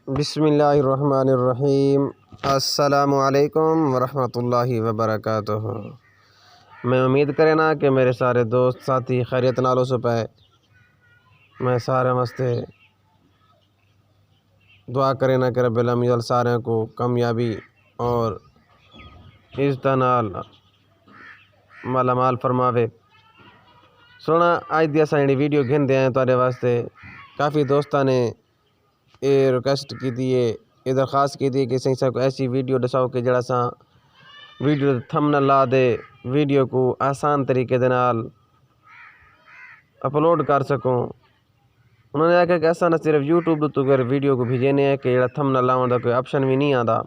बिस्मिल्लाहिर्रहमानिर्रहीम। अस्सलामुअलैकुम वरहमतुल्लाहि वबरकातुहू। मैं उम्मीद करे ना कि मेरे सारे दोस्त साथी खैरियत नालों से पाए। मैं सारे मस्ते दुआ करे ना कि रब्बिल आलमीन सारे को कामयाबी और इज़्ज़त नाल मालामाल फरमावे। सोना अज दी असां वीडियो घेंदे आए तुहाडे वास्ते। काफ़ी दोस्तों ने ये रिक्वेस्ट की थी, ये दरख्वास्त की थी कि सही सा ऐसी वीडियो दसाओ कि जरा सा वीडियो थंबनेल ला दे, वीडियो को आसान तरीके दे नाल अपलोड कर सकूँ। उन्होंने आख्या कि असा न सिर्फ यूट्यूब तो अगर वीडियो को भेजने हैं कि जरा थंबनेल लाने का कोई ऑप्शन भी नहीं आता।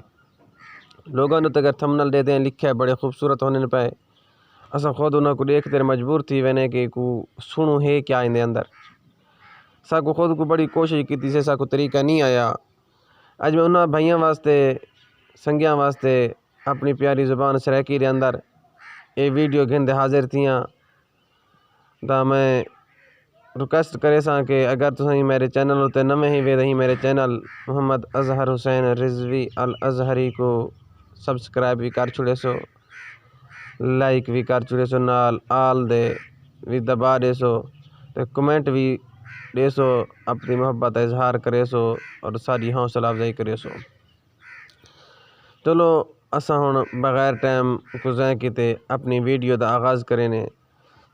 लोगों ने तो अगर थंबनेल देते हैं लिखे बड़े खूबसूरत होने पे असा खुद उन्होंने देखते मजबूर थी वने कि को सुनू है क्या इन अंदर। साको खुद को बड़ी कोशिश की थी से साको तरीका नहीं आया। अज मैं उन्होंने भाइयों वास्ते संगिया वास्ते अपनी प्यारी ज़ुबान सराकी के अंदर ये वीडियो घेंदे हाजिर थियाँ। तो मैं रिक्वेस्ट करे सा कि अगर तुम मेरे चैनल उत्ते नवे ही वे रही मेरे चैनल मोहम्मद अजहर हुसैन रिजवी अल अजहरी को सब्सक्राइब भी कर छुड़े सो, लाइक भी कर छुड़े सो, नाल आल दे भी दबा दे सो, तो कमेंट भी दे सो, अपनी मोहब्बत का इजहार करे सो और सारी हौसला अफजाई करे सो। चलो असा हुण बगैर टाइम गुज़ारे किते अपनी वीडियो का आगाज़ करें ने।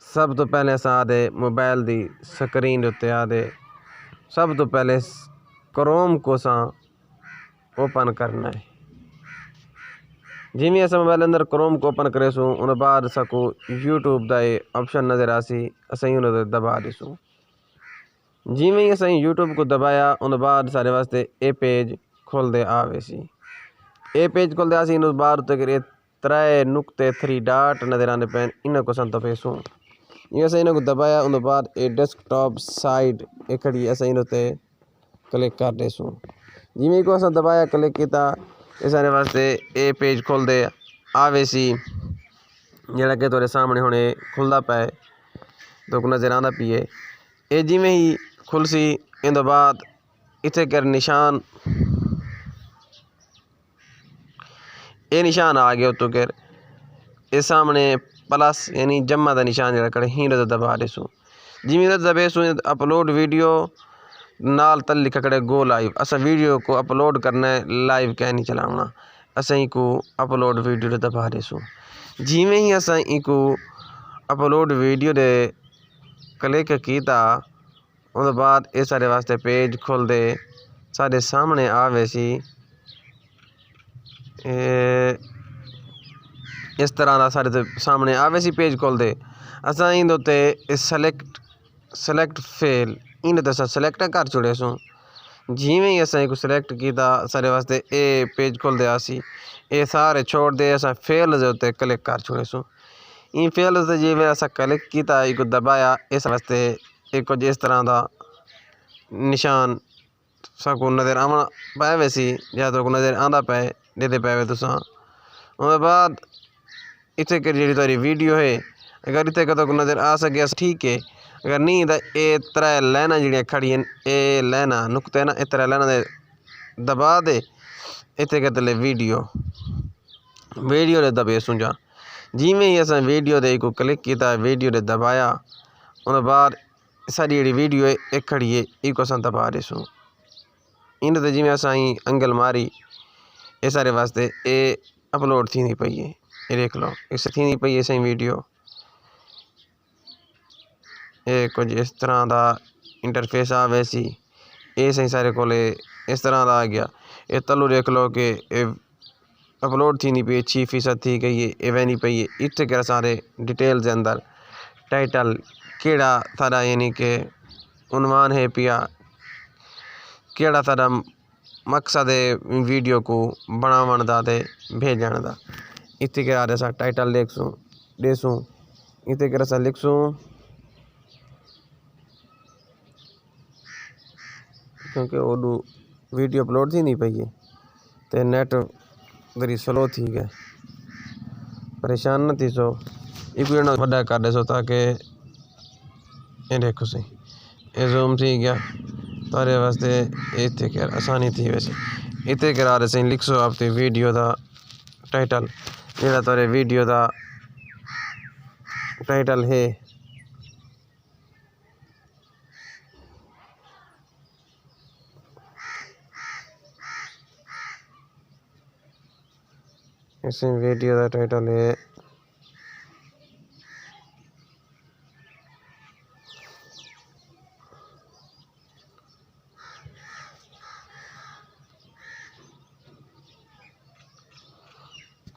सब तो पहले अस आदे मोबाइल की स्क्रीन उत्ते आदे सब तो पहले क्रोम को सा ओपन करना है। जिमें अस मोबाइल अंदर क्रोम को ओपन करे सूँ उन बाद सको यूट्यूब का ये ऑप्शन नज़र आसी असी उन्हें दबा दीसूँ। जिमें ही असी यूट्यूब को दबाया उन बाद सारे वास्ते ए पेज खोलते आवेसी। ए पेज खोलते आसी उस बाद उत्ते त्रै नुकते थ्री डाट नज़र आने पैन इन्हें को सन दबेसूँ। ये अस इन्हें को दबाया उन बाद ए डेस्कटॉप साइड एक खड़ी अस इन उत्ते क्लिक कर देसूँ। जिमें को अस दबाया क्लिक किया ये सारे वास्ते ए पेज खोलते आवेसी जरा कि तुहाडे सामने हुणे खुलदा पे तो नज़र आंदा पिए। ये जिमें ही खुलसी इन बाद इत्थे कर निशान ये निशान आ गया तो कर ये सामने प्लस यानी जम्मा का निशान जरा कर ही दबा देसूँ। जिमें दबेसूँ अपलोड वीडियो नाल तल लिखा करे गो लाइव। असा वीडियो को अपलोड करना है, लाइव क्या नहीं चलाना। असा को अपलोड वीडियो दबा देसूँ। जिमें ही असा को अपलोड वीडियो दे क्लिक किया उस बाद ये सारे वास्ते पेज खोल दे सारे सामने आवेसी इस तरह का सारे सामने आवेसी पेज खोल दे असा इन उत्ते सेलेक्ट फेल इन तो अस सिलेक्ट कर छुड़े सूँ। जिमें ही असा को सिलेक्ट किया सारे वास्ते ए पेज खोल दे आसी ये सारे छोड़ दे अस फेल के उत्ते क्लिक कर छुड़े सूँ। इन फेल से जिमें अस क्लिक किया एक दबाया इस वास्ते एक कुछ इस तरह का निशान साको नज़र आना पाए वैसी या तो नज़र आंदा पे देते पे तुसा उस बाद इतने कर जी तुरी वीडियो है अगर इतने कदों नज़र आ सके ठीक है। अगर नहीं तो ये त्रै लाइना जी खड़ी ये लाइना नुकते ना ये त्रै लाइना दे दबा दे इतने के तले वीडियो दे दबे सुझा। जिमें ही अस वीडियो दे को क्लिक किया वीडियो दे दबाया उन बाद सारी जी वीडियो एक खड़ी है इको अस दबा देसूँ। इन तो जिमें अस अंगल मारी ये सारे वास्ते ये अपलोड थी नहीं पई है। ये देख लो इस थी नहीं पई है सही वीडियो ये कुछ इस तरह का इंटरफेस आ वैसी ये सही सारे को इस तरह का आ गया। ये तलू देख लो कि अपलोड थी नहीं पई 6% थी गई है ये वैनी पई है। इतने कर सारे डिटेल के अंदर टाइटल केड़ा थारा यानी कि उन्वान है पिया केड़ा थारा मकसद है वीडियो को बनावन दा ते भेजण दा। इतने के आदे सा टाइटल लिखसूँ देसूँ इतने कर असा लिखसूँ क्योंकि वो वीडियो अपलोड थी नहीं पई है तो नेट बड़ी स्लो थी गए परेशान न थी सो एक वड्डा कर दे सो ताकि ये देखो सही ये जूम थी गया तारे वास्ते इतने कर आसानी थी वैसे इतने करा रहे लिख सो आप वीडियो का टाइटल जेड़ा तारे वीडियो का टाइटल है इस वीडियो का टाइटल है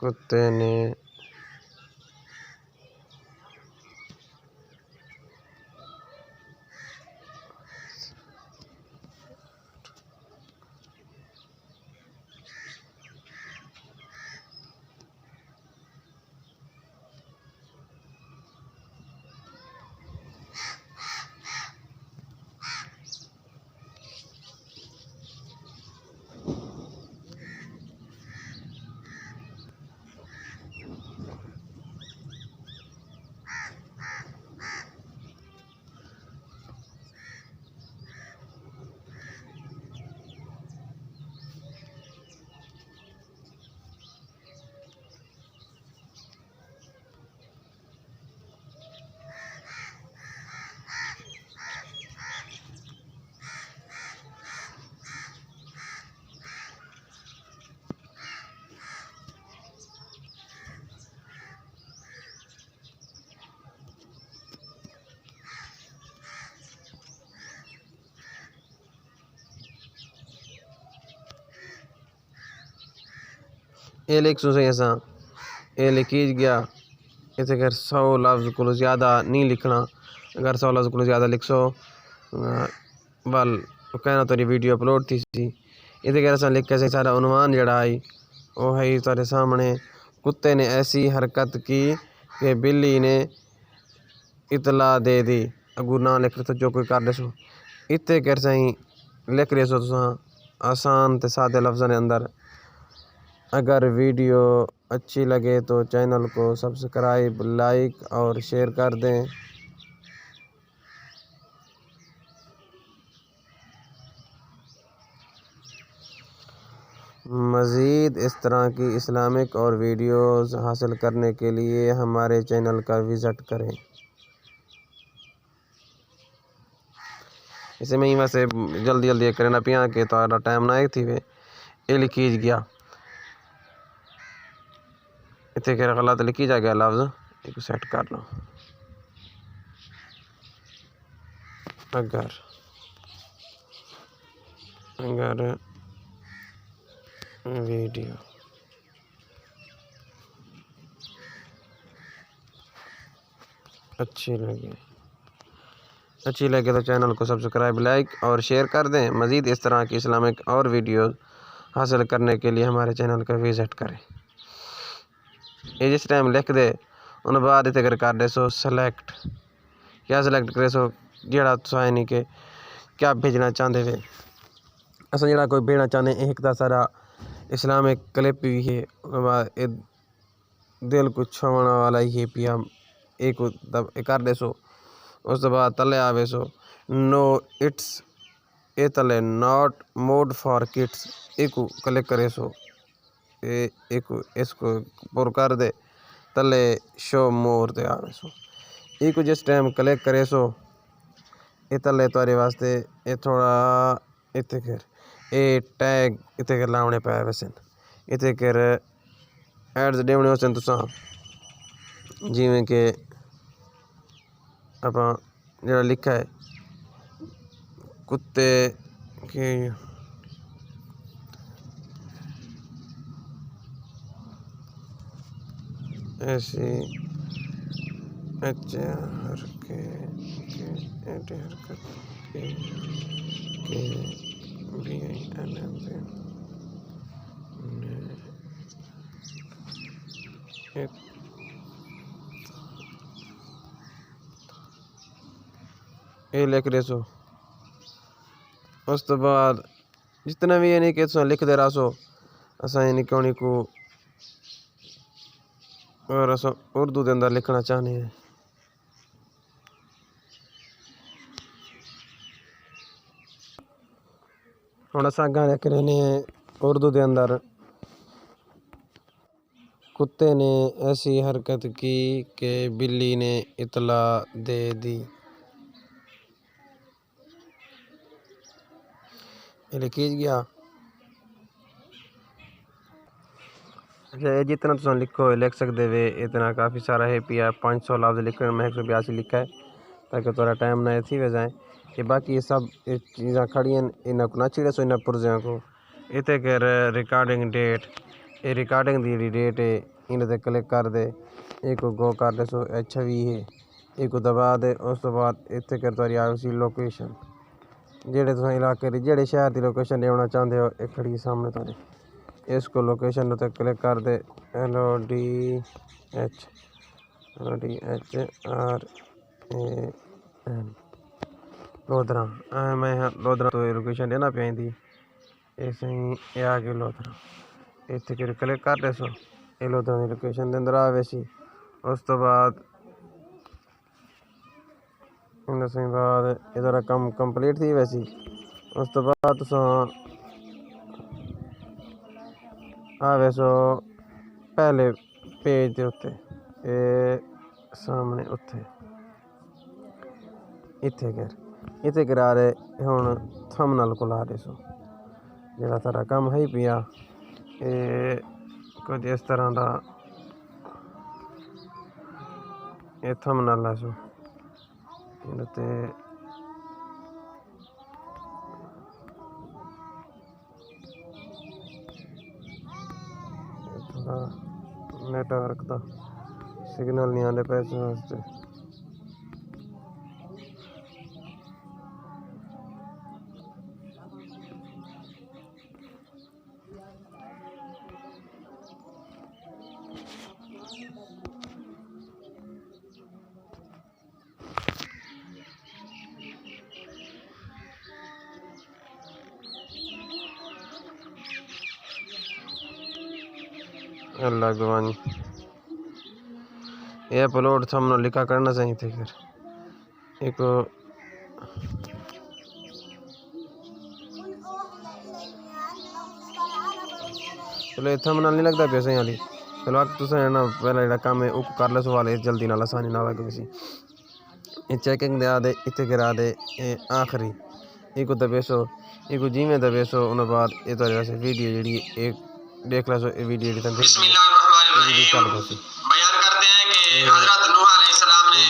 कुत्ते ने ये लिख सो सही असा ये लिखी गया इतने अगर 100 लफ्ज़ को ज़्यादा नहीं लिखना अगर 100 लफ्ज़ को ज़्यादा लिख सो बल कहना तेरी वीडियो अपलोड थी सी इतने अगर असा लिख के सारा उन्वान जड़ा आई वो है तेरे सामने कुत्ते ने ऐसी हरकत की कि बिल्ली ने इतला दे दी अगू ना लिख रहे तो जो कोई कर दे सो इतने कर सही लिख रहे सो तुसा आसान ते सादे लफ्ज़ों के अंदर अगर वीडियो अच्छी लगे तो चैनल को सब्सक्राइब लाइक और शेयर कर दें। मज़ीद इस तरह की इस्लामिक और वीडियोस हासिल करने के लिए हमारे चैनल का विज़िट करें। इसे में ही वैसे जल्दी जल्दी करना पिया के तो टाइम ना थी वे ये लिखी गया इतने के गलत लिखी जा गया लफ्ज़ एक सेट कर लो अगर वीडियो अच्छी लगे तो चैनल को सब्सक्राइब लाइक और शेयर कर दें। मज़ीद इस तरह की इस्लामिक और वीडियोस हासिल करने के लिए हमारे चैनल का विज़िट करें। ये जिस टाइम लिख दे उन बाद इतने कर दे सो सेलेक्ट क्या सेलेक्ट करे सो जेड़ा तुसां नहीं के क्या भेजना चाहते थे अस जो कोई भेजना चाहते एक तो सारा इस्लामिक क्लिप भी है दिल को छुआने वाला ही पिया एक कर दे सो उस बाद तले आवे सो नो इट्स ए तले नॉट मोड फॉर किड्स एक क्लिक करे सो एक इसको पुर कर दे तले शो मोर ते आवे सो एक जिस टाइम क्लिक करे सो ये तले तारे वास्ते ये थोड़ा इतने कर ये टैग इतने कर लाने पे वैसे इतने कर एड्स देने वैसे तुसा जिमें के आप जरा लिखा है कुत्ते के ऐसी अच्छे हरकत के ये लिख रहे सो उस तो बाद जितना भी ये नहीं कि लिख दे रहा सो असा ये निकोनी को और अस उर्दू के अंदर लिखना चाहते हैं। हुण असां गाने करने उर्दू के अंदर कुत्ते ने ऐसी हरकत की कि बिल्ली ने इतला दे दी। ये लिखी गया। अच्छा ये जितना तुम लिखो लिख सकते वे इतना काफ़ी सारा है पिया 500 लफ्ज़ लिखने में 182 लिखा है ताकि थोड़ा टाइम ना थी वे जाए कि बाकी ये सब चीज़ा खड़ी इन्हें को ना छिड़े सो इन्हें पुरजिया को इतने कर रिकॉर्डिंग डेट ये रिकॉर्डिंग दी डेट है इन्हें क्लिक कर दे एक को गो कर दे सो अच्छा भी है एक को दबा दे उस तो बाद इतने कर तुरी आ उसी लोकेशन जेड़े तुम इलाके जेड़े शहर की लोकेशन लेना चाहते हो एक खड़ी सामने तुरी इसको लोकेशन उत्ते क्लिक कर दे LODHRAN लोधरा मैं लोधरा तो लोकेशन लेना पैंदी ऐसे ही ये आ गई लोधरा इतने क्लिक कर दे सो ये लोधरा की लोकेशन के अंदर आ वैसी उस तो बाद इधर कम कंप्लीट थी वैसी उस तो बाद तुसां आ वैसो पहले पेज के उत्ते सामने उत्थे इतने करा रहे हुण थंबनेल को ला रहे सो जेड़ा सारा काम है पिया कुछ इस तरह का ये थंबनेल है सो नेटवर्क का सिग्नल नहीं आने पैसे वास्ते अल्लाह गवानी ये अपलोड थंबनेल लिखा करना चाहिए थे फिर एक चलो थंबनेल नहीं लगता पैसे वाली चलो तुम ना पहला जो काम है वो कर लो सवाल जल्दी नाल आसानी ना लगे किसी ये चेकिंग दे दे इतने गिरा दे आखिरी एक दबेसो एक जिमें दबेसो उन बाद ये तो वैसे वीडियो जी एक देख लो सो ये वीडियो चल बयान करते हैं कि हजरत नूह अलैहिस्सलाम ने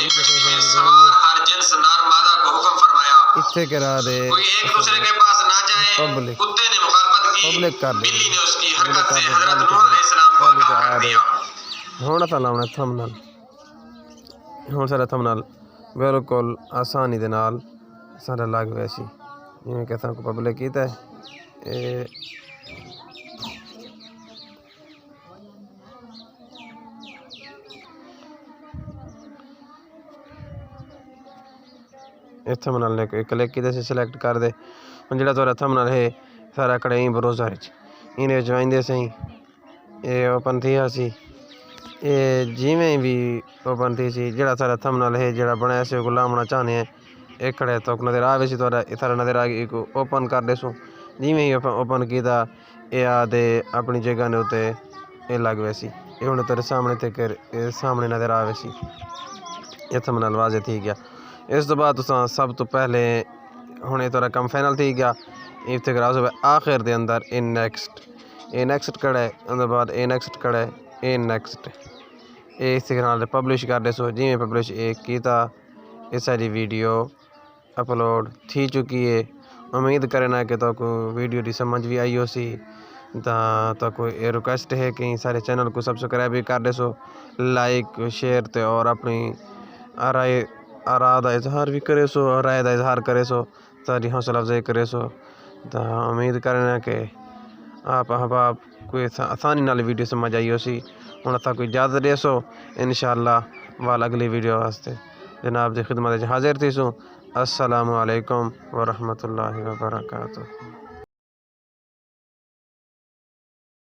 सवार हर जिन्स नर मादा को हुक्म फरमाया इतने करा दे कोई एक दूसरे के पास ना जाए कुत्ते ने मुखालफत की बिल्ली ने उसकी हरकत से हजरत नूह अलैहिस्सलाम को आगाह कर दिया। हुण असां लाउणा थंबनेल हुण सारा थंबनेल बिल्कुल आसानी दे नाल सारा लग वैसी जिवें कि असां को पब्लिक कीता है थंबनेल ने क्लिक कीते से सिलेक्ट कर दे जो थोड़ा थंबनेल है सारा कड़े ब्राउज़र इन आइंदे सही ये ओपन थी सी ये जिमें भी ओपन थी सी जो सारा थंबनेल है जो बनाया से लामना चाहने हैं एक खड़े तो नजर आ वैसी थोड़ा सारा नजर आ गई ओपन कर दे सो जिमें ही ओपन किया ये आदे अपनी जगह ने उत्ते ये लग वैसी ये हूँ तेरे सामने तक सामने नजर आ वैसी ये थंबनेल वाजे थी गया। इस तो बाद तुसां सब तो पहले हुणे थोड़ा कम फाइनल थी गया इतने करा सो आखिर दे अंदर ए नेक्स्ट कड़े उन बाद ए नेक्स्ट कड़े ए नेक्स्ट ये इस नाल पब्लिश कर दे सो जिमें पब्लिश एक कीता ये सारी वीडियो अपलोड थी चुकी है। उम्मीद करना कि तो को वीडियो की समझ भी आई हो सी तो कोई ये रिक्वेस्ट है कि सारे चैनल को सब्सक्राइब भी कर दे सो लाइक शेयर ते और अपनी राय का इजहार भी करे सो राय का इजहार करे सो सारी हौसला अफजाई करे सो तो उम्मीद करना कि आप अहबाब कोई आसानी नाल वीडियो समझ आई हो सी हुण असां कोई इजाज़त दे सो इंशाअल्लाह वाल अगली वीडियो वास्ते जनाब की खिदमत हाजिर थी सो। अस्सलामु अलैकुम व रहमतुल्लाहि व बरकातुहू।